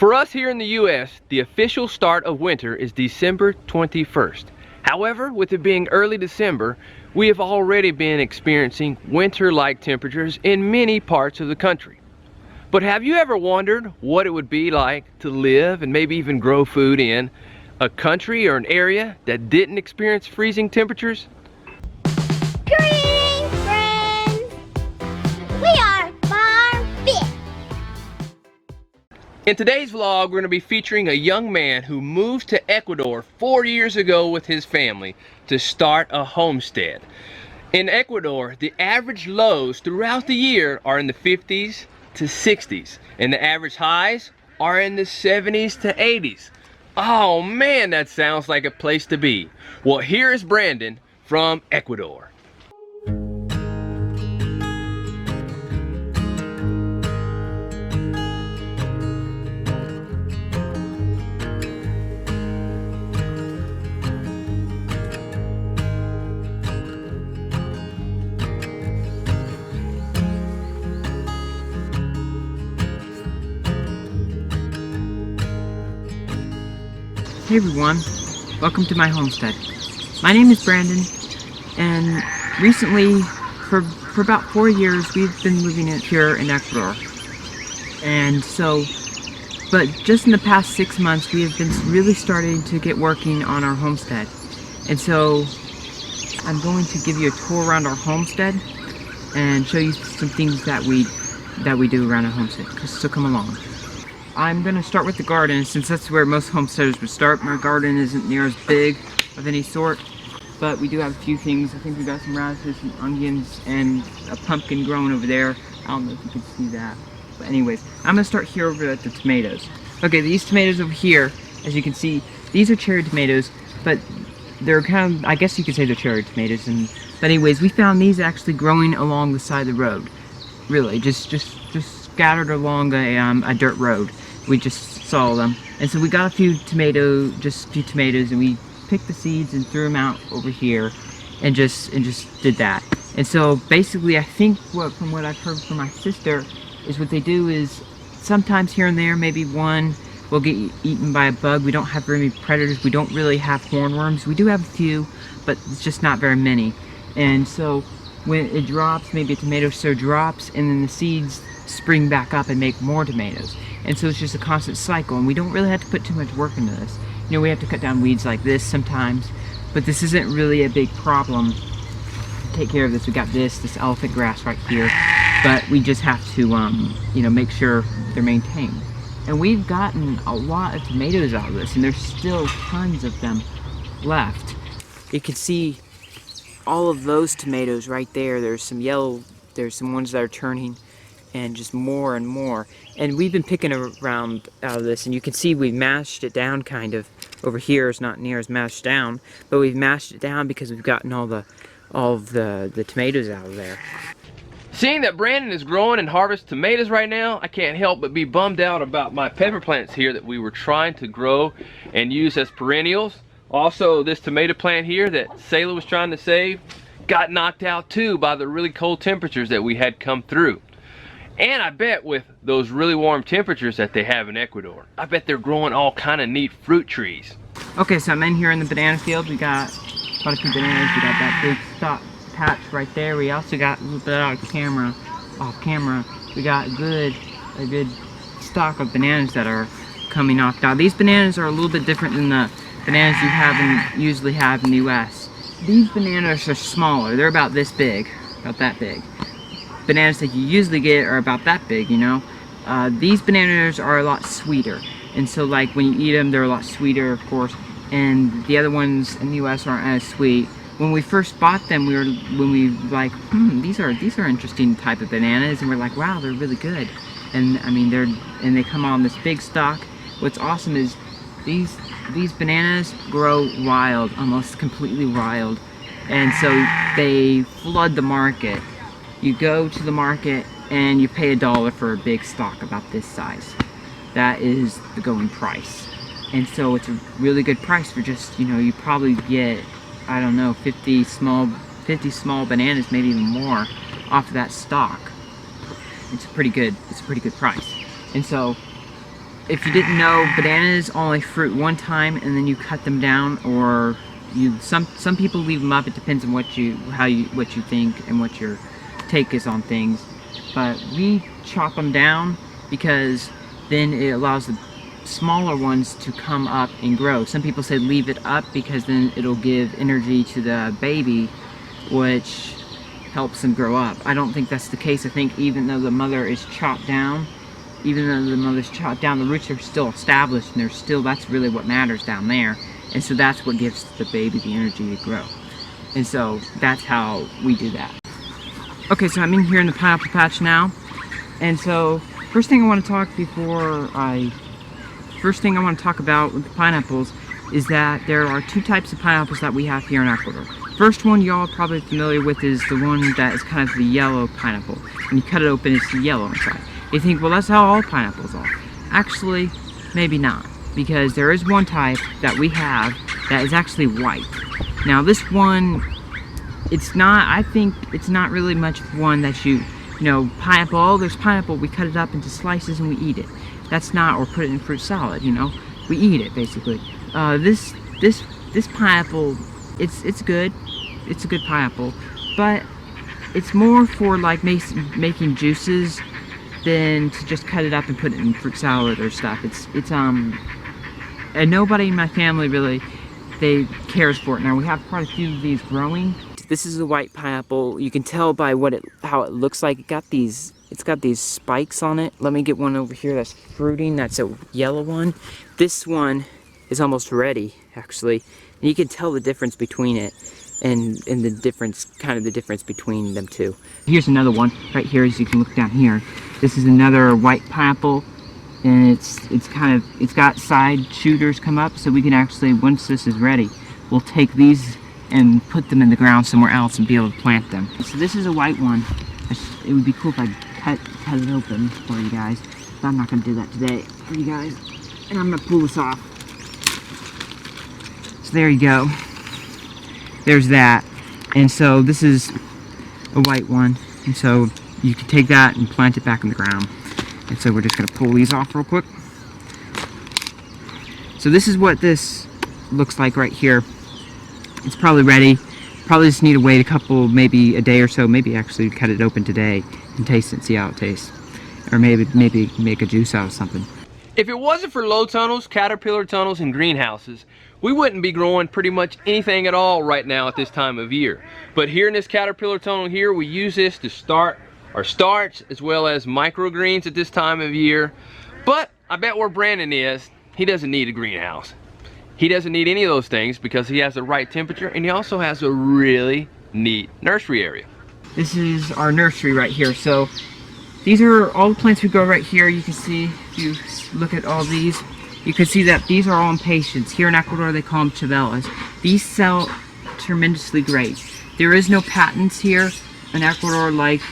For us here in the US, the official start of winter is December 21st. However, with it being early December, we have already been experiencing winter-like temperatures in many parts of the country. But have you ever wondered what it would be like to live and maybe even grow food in a country or an area that didn't experience freezing temperatures? Greetings, friends! We are f.i.t. In today's vlog, we're going to be featuring a young man who moved to Ecuador 4 years ago with his family to start a homestead. In Ecuador, the average lows throughout the year are in the 50s to 60s, and the average highs are in the 70s to 80s. Oh man, that sounds like a place to be. Well, here is Brandon from Ecuador. Hey everyone, welcome to my homestead. My name is Brandon, and recently, for about 4 years, we've been living here in Ecuador. And so, but just in the past 6 months, we have been really starting to get working on our homestead. And so, I'm going to give you a tour around our homestead and show you some things that we do around our homestead. So come along. I'm going to start with the garden, since that's where most homesteaders would start. My garden isn't near as big of any sort, but we do have a few things. I think we got some radishes, some onions, and a pumpkin growing over there. I don't know if you can see that. But anyways, I'm going to start here over at the tomatoes. Okay, these tomatoes over here, as you can see, these are cherry tomatoes, but they're kind of, I guess you could say they're cherry tomatoes. But anyways, we found these actually growing along the side of the road. Really, just scattered along a dirt road. We just saw them, and so we got a few tomatoes, and we picked the seeds and threw them out over here, and just did that. And so basically, I think from what I've heard from my sister is what they do is sometimes here and there, maybe one will get eaten by a bug. We don't have very many predators. We don't really have hornworms. We do have a few, but it's just not very many. And so when it drops, maybe a tomato drops, and then the seeds spring back up and make more tomatoes. And so it's just a constant cycle, and we don't really have to put too much work into this. You know, we have to cut down weeds like this sometimes, but this isn't really a big problem to take care of this. We got this elephant grass right here, but we just have to, you know, make sure they're maintained. And we've gotten a lot of tomatoes out of this, and there's still tons of them left. You can see all of those tomatoes right there. There's some yellow, there's some ones that are turning, and just more and more. And we've been picking around out of this, and you can see we mashed it down kind of. Over here is not near as mashed down, but we've mashed it down because we've gotten all of the tomatoes out of there. Seeing that Brandon is growing and harvest tomatoes right now, I can't help but be bummed out about my pepper plants here that we were trying to grow and use as perennials. Also, this tomato plant here that Selah was trying to save got knocked out too by the really cold temperatures that we had come through. And I bet with those really warm temperatures that they have in Ecuador, I bet they're growing all kind of neat fruit trees. Okay, so I'm in here in the banana field. We got quite a few bananas. We got that big stock patch right there. We also got a little bit off camera. We got a good stock of bananas that are coming off. Now these bananas are a little bit different than the bananas you usually have in the US. These bananas are smaller. They're about this big, about that big. Bananas that you usually get are about that big, you know. These bananas are a lot sweeter, and so like when you eat them, they're a lot sweeter, of course, and the other ones in the US aren't as sweet. When we first bought them, we like, these are interesting type of bananas, and we're like, wow, they're really good. And I mean, they come on this big stalk. What's awesome is these bananas grow wild, almost completely wild, and so they flood the market. You go to the market and you pay $1 for a big stalk about this size. That is the going price. And so it's a really good price for just, you know, you probably get, I don't know, 50 small bananas, maybe even more, off of that stalk. It's a pretty good price. And so if you didn't know, bananas only fruit one time and then you cut them down, or some people leave them up. It depends on what you think and what your take is on things. But we chop them down because then it allows the smaller ones to come up and grow. Some people say leave it up because then it'll give energy to the baby, which helps them grow up. I don't think that's the case. I think even though the mother is chopped down, the roots are still established, and that's really what matters down there. And so that's what gives the baby the energy to grow. And so that's how we do that. Okay, so I'm in here in the pineapple patch now. And so first thing I want to talk about with the pineapples is that there are two types of pineapples that we have here in Ecuador. First one y'all are probably familiar with is the one that is kind of the yellow pineapple. When you cut it open, it's yellow inside. You think, well, that's how all pineapples are. Actually, maybe not, because there is one type that we have that is actually white. Now this one, I think it's not really much one that you know, pineapple, oh, there's pineapple, we cut it up into slices and we eat it. That's not, or put it in fruit salad, you know, we eat it basically. This pineapple, it's good. It's a good pineapple, but it's more for like making juices than to just cut it up and put it in fruit salad or stuff. And nobody in my family really cares for it. Now we have quite a few of these growing. This is a white pineapple. You can tell by how it looks like. It's got these spikes on it. Let me get one over here that's fruiting. That's a yellow one. This one is almost ready, actually. And you can tell the difference between it and the difference between them two. Here's another one right here, as you can look down here. This is another white pineapple, and it's got side shooters come up, so we can actually, once this is ready, we'll take these and put them in the ground somewhere else and be able to plant them. So this is a white one. It would be cool if I cut it open for you guys, but I'm not going to do that today for you guys. And I'm going to pull this off. So there you go. There's that. And so this is a white one. And so you can take that and plant it back in the ground. And so we're just going to pull these off real quick. So this is what this looks like right here. It's probably ready. Probably just need to wait maybe a day or so. Maybe actually cut it open today and taste it, see how it tastes. Or maybe make a juice out of something. If it wasn't for low tunnels, caterpillar tunnels, and greenhouses, we wouldn't be growing pretty much anything at all right now at this time of year. But here in this caterpillar tunnel here, we use this to start our starch as well as microgreens at this time of year. But I bet where Brandon is, he doesn't need a greenhouse. He doesn't need any of those things because he has the right temperature, and he also has a really neat nursery area. This is our nursery right here. So these are all the plants we grow right here. You can see, if you look at all these, you can see that these are all impatiens. Here in Ecuador, they call them chavelas. These sell tremendously great. There is no patents here in Ecuador, like,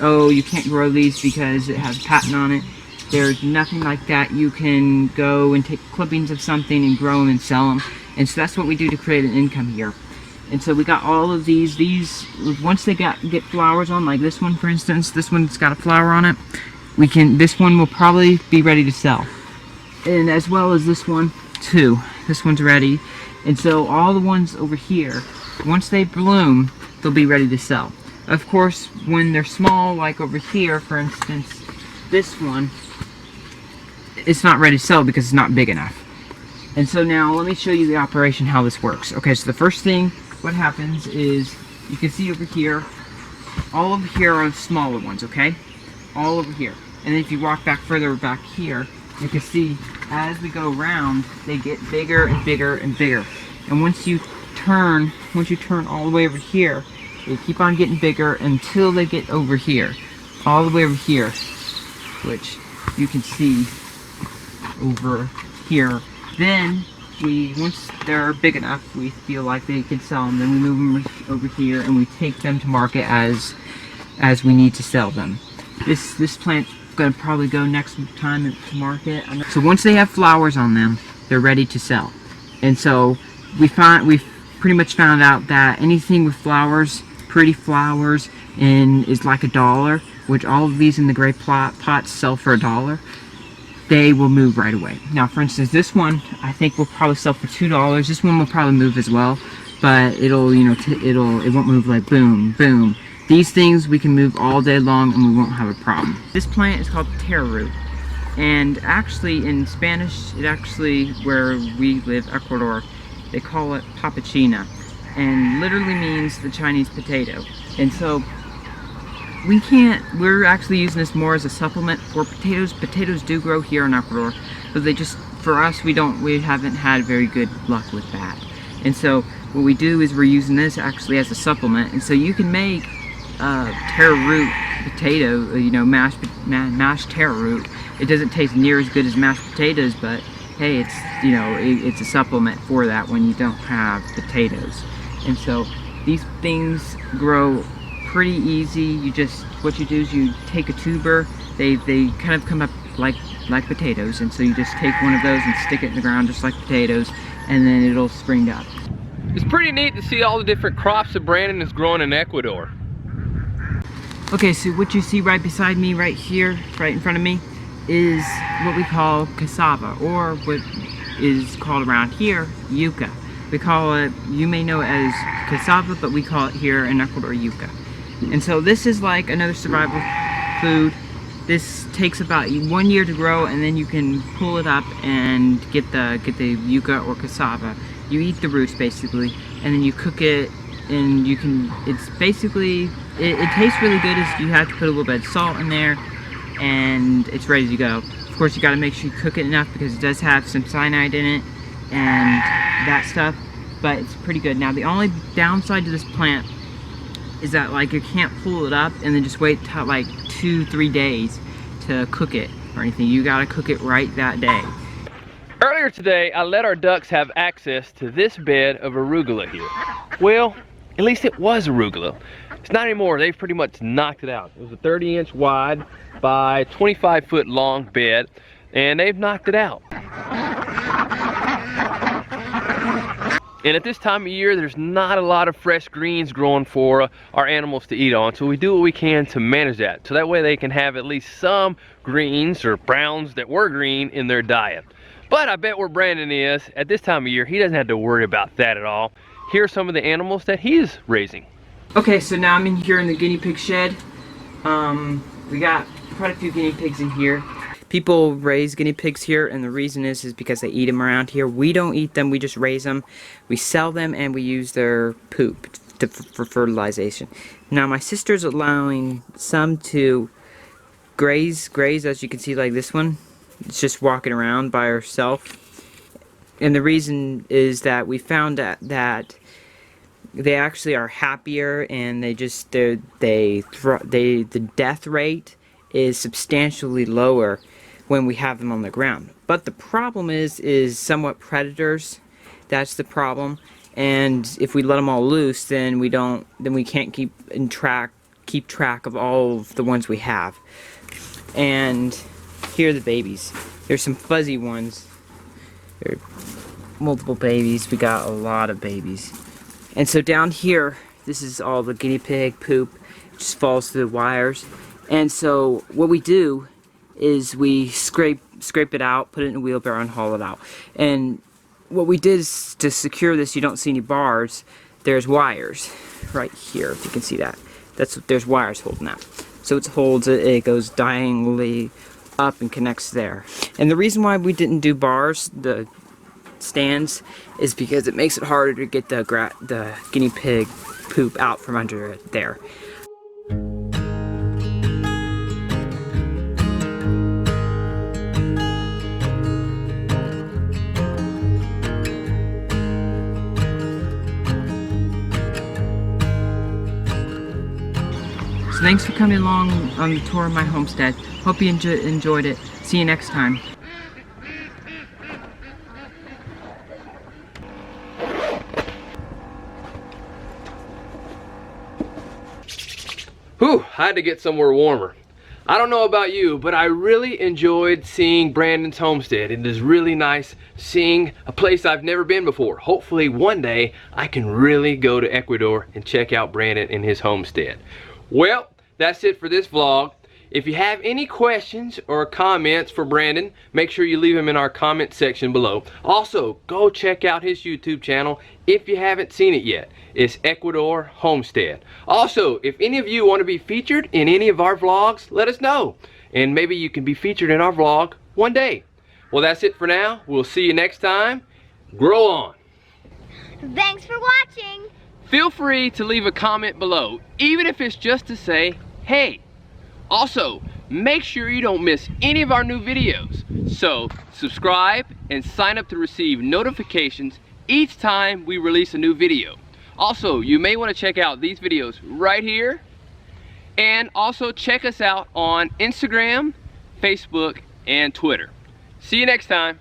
oh, you can't grow these because it has a patent on it. There's nothing like that. You can go and take clippings of something and grow them and sell them. And so that's what we do to create an income here. And so we got all of these. These, once they get flowers on, like this one for instance, this one's got a flower on it. This one will probably be ready to sell. And as well as this one too. This one's ready. And so all the ones over here, once they bloom, they'll be ready to sell. Of course, when they're small, like over here for instance, this one, it's not ready to sell because it's not big enough. And so now let me show you the operation, how this works. Okay, so the first thing, what happens is, you can see over here, all over here are the smaller ones, okay? All over here. And then if you walk further back here, you can see as we go around, they get bigger and bigger and bigger. And once you turn all the way over here, they keep on getting bigger until they get over here. All the way over here, which you can see over here. Then once they're big enough, we feel like they can sell them, then we move them over here and we take them to market as we need to sell them. This plant's gonna probably go next time to market. So once they have flowers on them, they're ready to sell. And so we've pretty much found out that anything with flowers, pretty flowers, and is like $1, which all of these in the gray pots sell for $1. they will move right away. Now, for instance, this one I think will probably sell for $2. This one will probably move as well, but it'll, you know, it won't move like boom, boom. These things we can move all day long and we won't have a problem. This plant is called taro root, and actually in Spanish, it actually, where we live, Ecuador, they call it papachina, and literally means the Chinese potato. And so we're actually using this more as a supplement for potatoes. Potatoes do grow here in Ecuador, but they just, for us, we haven't had very good luck with that. And so what we do is we're using this actually as a supplement. And so you can make taro root potato, you know, mashed taro root. It doesn't taste near as good as mashed potatoes, but hey, it's, you know, it's a supplement for that when you don't have potatoes. And so these things grow pretty easy. You just, what you do is you take a tuber. They kind of come up like potatoes, and so you just take one of those and stick it in the ground just like potatoes, and then it'll spring up. It's pretty neat to see all the different crops that Brandon is growing in Ecuador. Okay, so what you see right beside me, right here, right in front of me, is what we call cassava, or what is called around here, yuca. We call it, you may know it as cassava, but we call it here in Ecuador yuca. And so this is like another survival food. This takes about 1 year to grow, and then you can pull it up and get the yuca or cassava. You eat the roots basically, and then you cook it, and you can, it's basically, it tastes really good. You have to put a little bit of salt in there, and it's ready to go. Of course, you got to make sure you cook it enough because it does have some cyanide in it and that stuff, but it's pretty good. Now, the only downside to this plant is that, like, you can't pull it up and then just wait till like 2-3 days to cook it or anything. You got to cook it right that day. Earlier today, I let our ducks have access to this bed of arugula here. Well, at least it was arugula. It's not anymore. They've pretty much knocked it out. It was a 30-inch wide by 25-foot long bed, and they've knocked it out. And at this time of year, there's not a lot of fresh greens growing for our animals to eat on, so we do what we can to manage that, so that way they can have at least some greens or browns that were green in their diet. But I bet where Brandon is, at this time of year, he doesn't have to worry about that at all. Here are some of the animals that he's raising. Okay, so now I'm in here in the guinea pig shed. We got quite a few guinea pigs in here. People raise guinea pigs here, and the reason is because they eat them around here. We don't eat them, we just raise them. We sell them, and we use their poop for fertilization. Now, my sister's allowing some to graze, as you can see, like this one. It's just walking around by herself. And the reason is that we found that they actually are happier, and the death rate is substantially lower when we have them on the ground. But the problem is somewhat predators. That's the problem. And if we let them all loose, then we can't keep track of all of the ones we have. And here are the babies. There's some fuzzy ones. There are multiple babies. We got a lot of babies. And so down here, this is all the guinea pig poop. It just falls through the wires. And so what we do is we scrape it out, put it in a wheelbarrow, and haul it out. And what we did is, to secure this, you don't see any bars. There's wires right here, if you can see that. There's wires holding that. So it holds it. It goes diagonally up and connects there. And the reason why we didn't do bars, the stands, is because it makes it harder to get the guinea pig poop out from under it there. So thanks for coming along on the tour of my homestead. Hope you enjoyed it. See you next time. Whew, I had to get somewhere warmer. I don't know about you, but I really enjoyed seeing Brandon's homestead. It is really nice seeing a place I've never been before. Hopefully one day I can really go to Ecuador and check out Brandon and his homestead. Well, that's it for this vlog. If you have any questions or comments for Brandon, make sure you leave them in our comment section below. Also, go check out his YouTube channel if you haven't seen it yet. It's Ecuador Homestead. Also, if any of you want to be featured in any of our vlogs, let us know. And maybe you can be featured in our vlog one day. Well, that's it for now. We'll see you next time. Grow on. Thanks for watching. Feel free to leave a comment below, even if it's just to say, hey. Also, make sure you don't miss any of our new videos. So, subscribe and sign up to receive notifications each time we release a new video. Also, you may want to check out these videos right here. And also check us out on Instagram, Facebook, and Twitter. See you next time.